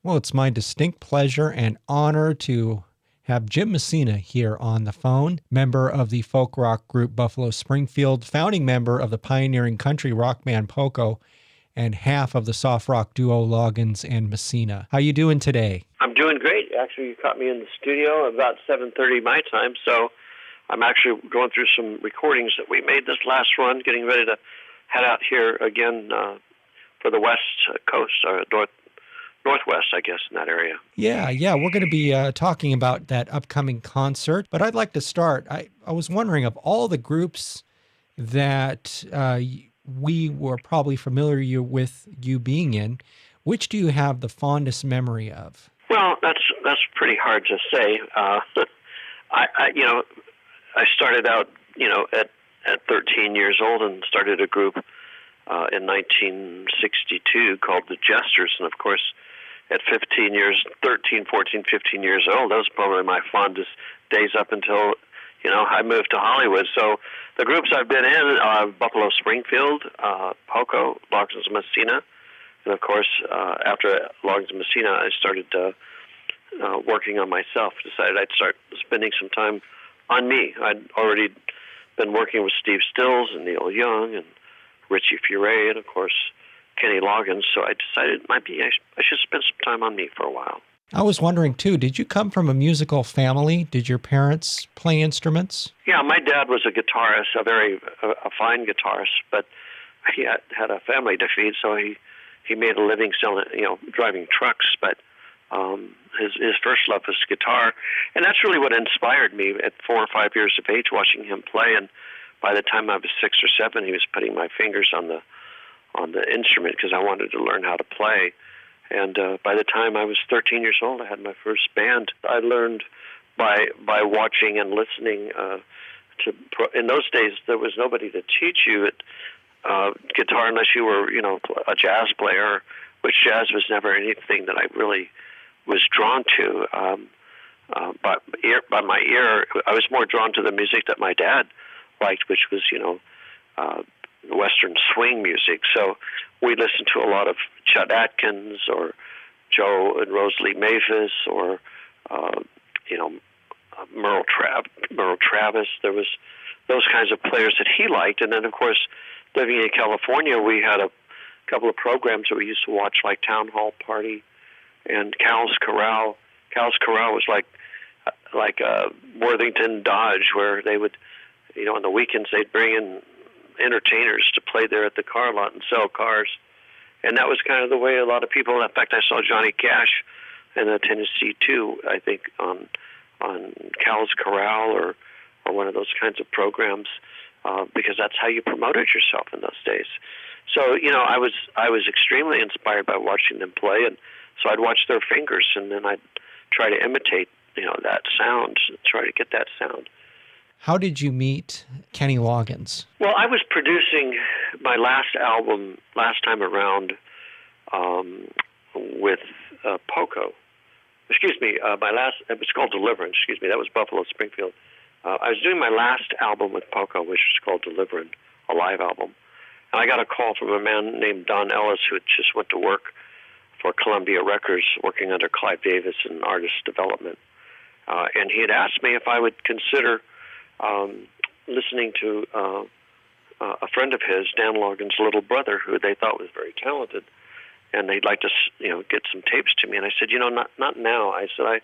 Well, it's my distinct pleasure and honor to have Jim Messina here on the phone, member of the folk rock group Buffalo Springfield, founding member of the pioneering country rock band Poco, and half of the soft rock duo Loggins and Messina. How you doing today? I'm doing great. Actually, you caught me in the studio about 7:30 my time, so I'm actually going through some recordings that we made this last run, getting ready to head out here again for the West Coast, or Northwest, I guess, in that area. Yeah. We're going to be talking about that upcoming concert, but I'd like to start. I was wondering, of all the groups that we were probably familiar with you being in, which do you have the fondest memory of? Well, that's pretty hard to say. I started out, at 13 years old and started a group in 1962 called the Jesters, and of course, at 13, 14, 15 years old, that was probably my fondest days up until, I moved to Hollywood. So the groups I've been in are Buffalo Springfield, Poco, Loggins and Messina. And of course, after Loggins and Messina, I started working on myself. Decided I'd start spending some time on me. I'd already been working with Steve Stills and Neil Young and Richie Furay and, of course, Kenny Loggins. So I decided I should spend some time on me for a while. I was wondering, too, did you come from a musical family? Did your parents play instruments? Yeah, my dad was a guitarist, a fine guitarist, but he had a family to feed, so he made a living selling, driving trucks. But his first love was guitar, and that's really what inspired me at 4 or 5 years of age, watching him play. And by the time I was 6 or 7, he was putting my fingers on the instrument because I wanted to learn how to play. And by the time I was 13 years old, I had my first band. I learned by watching and listening in those days, there was nobody to teach you guitar unless you were, a jazz player, which jazz was never anything that I really was drawn to. By my ear, I was more drawn to the music that my dad liked, which was, Western swing music. So we listened to a lot of Chet Atkins or Joe and Rosalie Mavis or, Merle Travis. There was those kinds of players that he liked. And then, of course, living in California, we had a couple of programs that we used to watch, like Town Hall Party and Cal's Corral. Cal's Corral was like Worthington Dodge, where they would, on the weekends, they'd bring in entertainers to play there at the car lot and sell cars. And that was kind of the way a lot of people, in fact, I saw Johnny Cash in the Tennessee too, I think, on Cal's Corral or one of those kinds of programs, because that's how you promoted yourself in those days. So, I was extremely inspired by watching them play, and so I'd watch their fingers, and then I'd try to imitate, that sound, try to get that sound. How did you meet Kenny Loggins? Well, I was producing my last album last time around with Poco. It was called Deliverance. That was Buffalo Springfield. I was doing my last album with Poco, which was called Deliverance, a live album. And I got a call from a man named Don Ellis, who had just went to work for Columbia Records, working under Clive Davis in artist development. And he had asked me if I would consider listening to a friend of his, Dan Loggins' little brother, who they thought was very talented, and they'd like to, get some tapes to me. And I said, not now. I said,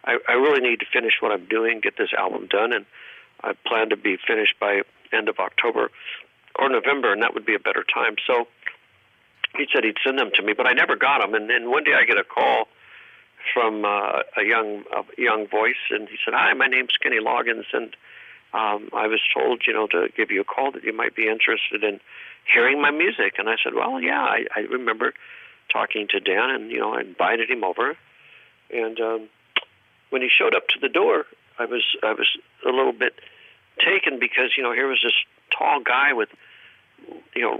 I really need to finish what I'm doing, get this album done, and I plan to be finished by end of October or November, and that would be a better time. So he said he'd send them to me, but I never got them. And then one day I get a call from a young voice, and he said, "Hi, my name's Kenny Loggins, and I was told, to give you a call that you might be interested in hearing my music." And I said, "Well, yeah, I remember talking to Dan, and I invited him over." And when he showed up to the door, I was a little bit taken because here was this tall guy with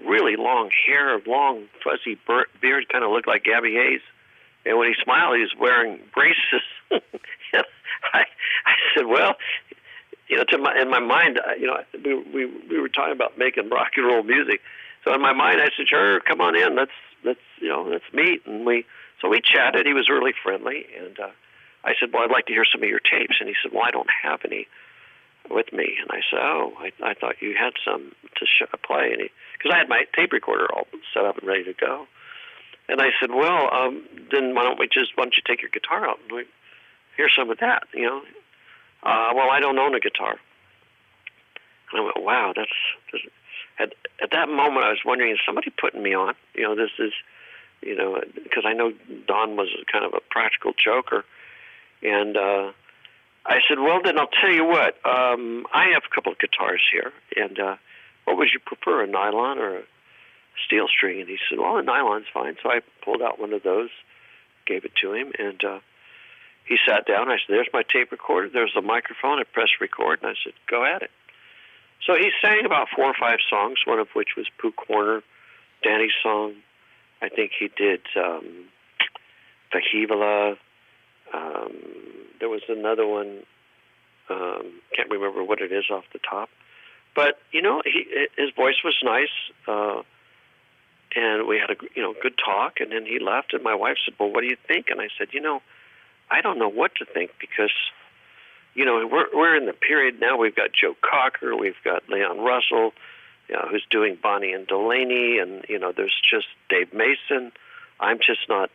really long hair, long fuzzy beard, kind of looked like Gabby Hayes. And when he smiled, he was wearing braces. I said, well, in my mind, we were talking about making rock and roll music. So in my mind, I said, sure, come on in, let's meet. And we So we chatted. He was really friendly, and I said, well, I'd like to hear some of your tapes. And he said, well, I don't have any with me. And I said, oh, I thought you had some to play. And because I had my tape recorder all set up and ready to go. And I said, well, then why don't you take your guitar out and hear some of that, you know? Well, I don't own a guitar. And I went, wow, at that moment I was wondering, is somebody putting me on? You know, this is, you know, because I know Don was kind of a practical joker. And I said, well, then I'll tell you what, I have a couple of guitars here, and what would you prefer, a nylon or a steel string? And he said, well, a nylon's fine. So I pulled out one of those, gave it to him, and he sat down. I said, there's my tape recorder. There's the microphone. I pressed record, and I said, go at it. So he sang about 4 or 5 songs, one of which was Pooh Corner, Danny's song. I think he did Vahivala. There was another one. Can't remember what it is off the top. But, you know, his voice was nice, and we had a good talk, and then he left, and my wife said, well, what do you think? And I said, you know, I don't know what to think, because, you know, we're in the period now. We've got Joe Cocker, we've got Leon Russell, you know, who's doing Bonnie and Delaney, and, you know, there's just Dave Mason. I'm just not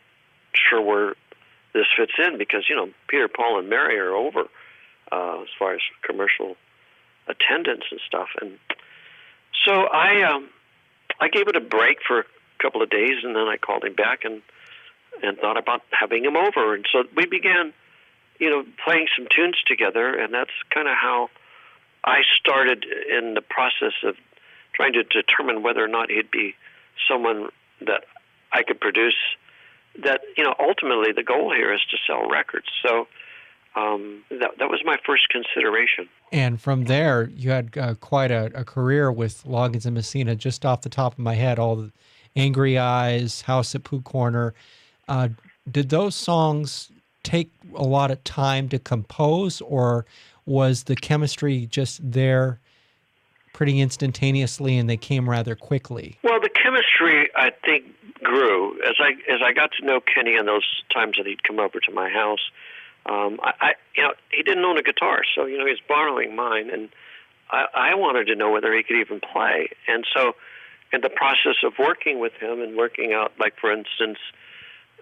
sure where this fits in, because, you know, Peter, Paul, and Mary are over as far as commercial attendance and stuff. And so I gave it a break for a couple of days, and then I called him back and thought about having him over. And so we began, you know, playing some tunes together, and that's kind of how I started in the process of trying to determine whether or not he'd be someone that I could produce. That, you know, ultimately the goal here is to sell records. So that was my first consideration. And from there, you had quite a career with Loggins and Messina. Just off the top of my head, all the Angry Eyes, House at Pooh Corner. Did those songs take a lot of time to compose, or was the chemistry just there pretty instantaneously and they came rather quickly? Well, the chemistry, I think, grew as I got to know Kenny in those times that he'd come over to my house. You know, he didn't own a guitar, so, you know, he was borrowing mine, and I wanted to know whether he could even play. And so in the process of working with him and working out, like, for instance,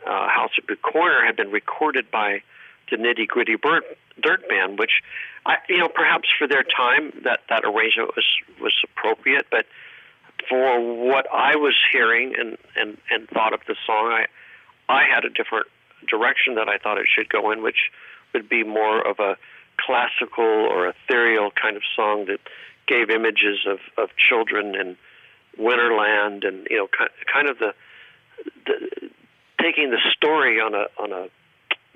House at Pooh Corner had been recorded by the Nitty Gritty Dirt Band, which, you know, perhaps for their time that arrangement was appropriate, but for what I was hearing and thought of the song, I had a different direction that I thought it should go in, which would be more of a classical or ethereal kind of song that gave images of children in Winterland, and, you know, kind of the taking the story on a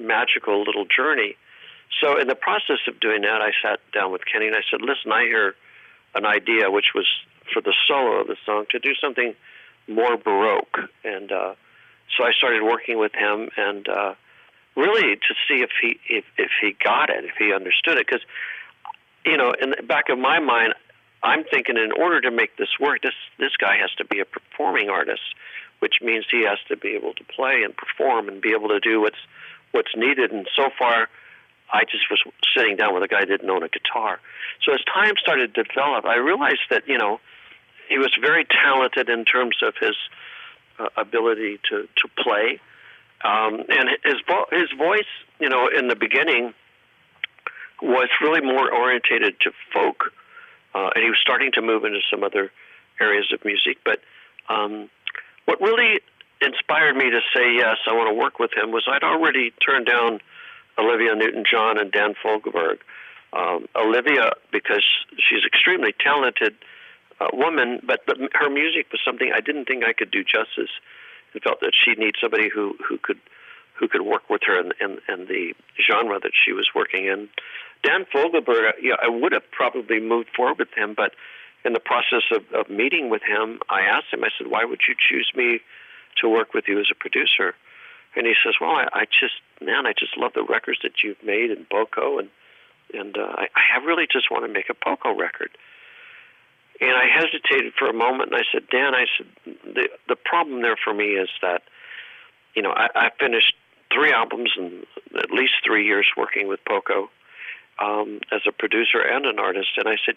magical little journey. So in the process of doing that, I sat down with Kenny and I said, listen, I hear an idea, which was for the solo of the song, to do something more Baroque. And so I started working with him, and really to see if he got it, if he understood it. Because, you know, in the back of my mind, I'm thinking, in order to make this work, this guy has to be a performing artist, which means he has to be able to play and perform and be able to do what's needed. And so far, I just was sitting down with a guy who didn't own a guitar. So as time started to develop, I realized that, you know, he was very talented in terms of his ability to play. And his voice, you know, in the beginning was really more orientated to folk. And he was starting to move into some other areas of music. But what really inspired me to say, yes, I want to work with him, was I'd already turned down Olivia Newton-John and Dan Fogelberg. Olivia, because she's extremely talented woman, but her music was something I didn't think I could do justice. I felt that she needed somebody who could work with her in the genre that she was working in. Dan Fogelberg, yeah, I would have probably moved forward with him, but in the process of meeting with him, I asked him, I said, why would you choose me to work with you as a producer? And he says, well, I just love the records that you've made in Poco, and I really just want to make a Poco record. And I hesitated for a moment, and I said, Dan, the problem there for me is that I finished 3 albums in at least 3 years working with Poco as a producer and an artist. And I said,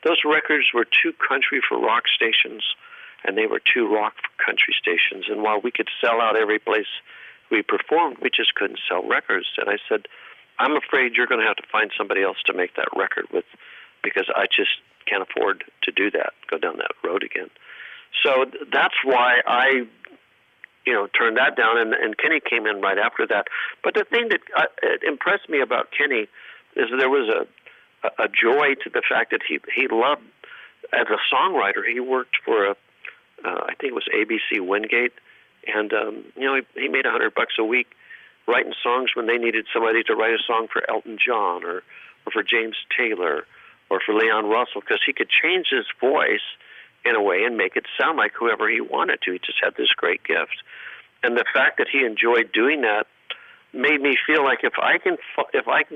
those records were too country for rock stations, and they were too rock for country stations. And while we could sell out every place we performed, we just couldn't sell records. And I said, I'm afraid you're going to have to find somebody else to make that record with, because I just can't afford to do that, go down that road again. So that's why I turned that down, and Kenny came in right after that. But the thing that impressed me about Kenny is there was a joy to the fact that he loved, as a songwriter, he worked for I think it was ABC Wingate, and he made $100 a week writing songs when they needed somebody to write a song for Elton John or for James Taylor or for Leon Russell, because he could change his voice in a way and make it sound like whoever he wanted to. He just had this great gift. And the fact that he enjoyed doing that made me feel like if I can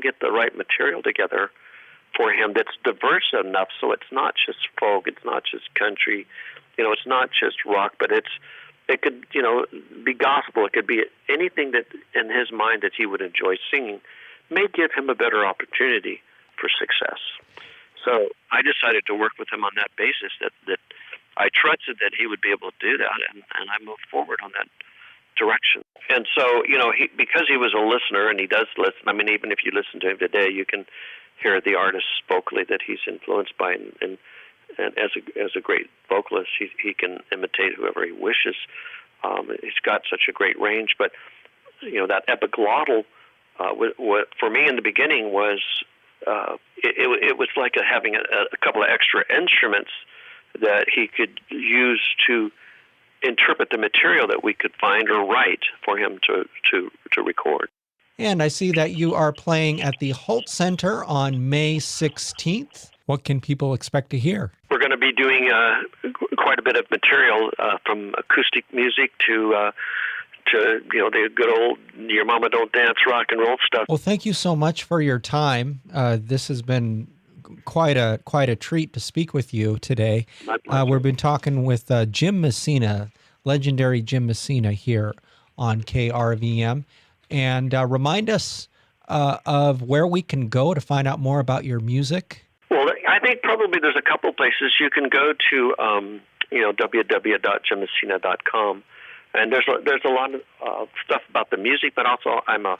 get the right material together for him that's diverse enough, so it's not just folk, it's not just country, it's not just rock, but it could be gospel, it could be anything that in his mind that he would enjoy singing, may give him a better opportunity for success. So I decided to work with him on that basis, that I trusted that he would be able to do that, and I moved forward on that direction. And so, because he was a listener, and he does listen, I mean, even if you listen to him today, you can hear the artists vocally that he's influenced by, and as a great vocalist, he can imitate whoever he wishes. He's got such a great range, but that epiglottal, for me in the beginning was it was like having a couple of extra instruments that he could use to interpret the material that we could find or write for him to record. And I see that you are playing at the Holt Center on May 16th. What can people expect to hear? We're going to be doing quite a bit of material, from acoustic music to the good old your mama don't dance rock and roll stuff. Well, thank you so much for your time. This has been quite a treat to speak with you today. My pleasure. We've been talking with Jim Messina, legendary Jim Messina, here on KRVM. And remind us of where we can go to find out more about your music. Well, I think probably there's a couple places. You can go to www.jimmessina.com, and there's a lot of stuff about the music, but also I'm a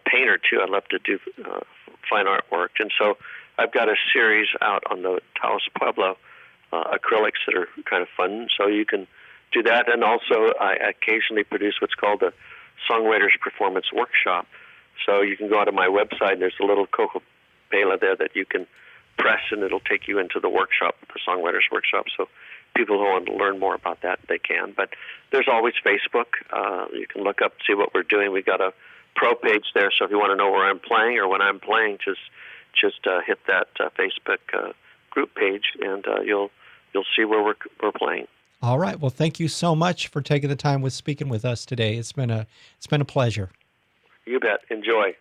painter too. I love to do fine artwork, and so I've got a series out on the Taos Pueblo acrylics that are kind of fun. So you can do that, and also I occasionally produce what's called a Songwriters Performance Workshop. So you can go out to my website, and there's a little cocoa pala there that you can press, and it'll take you into the workshop, the Songwriters Workshop. So people who want to learn more about that, they can. But there's always Facebook. You can look up, see what we're doing. We've got a pro page there, so if you want to know where I'm playing or when I'm playing, just hit that Facebook group page, and you'll see where we're playing. All right. Well, thank you so much for taking the time with speaking with us today. It's been a pleasure. You bet. Enjoy.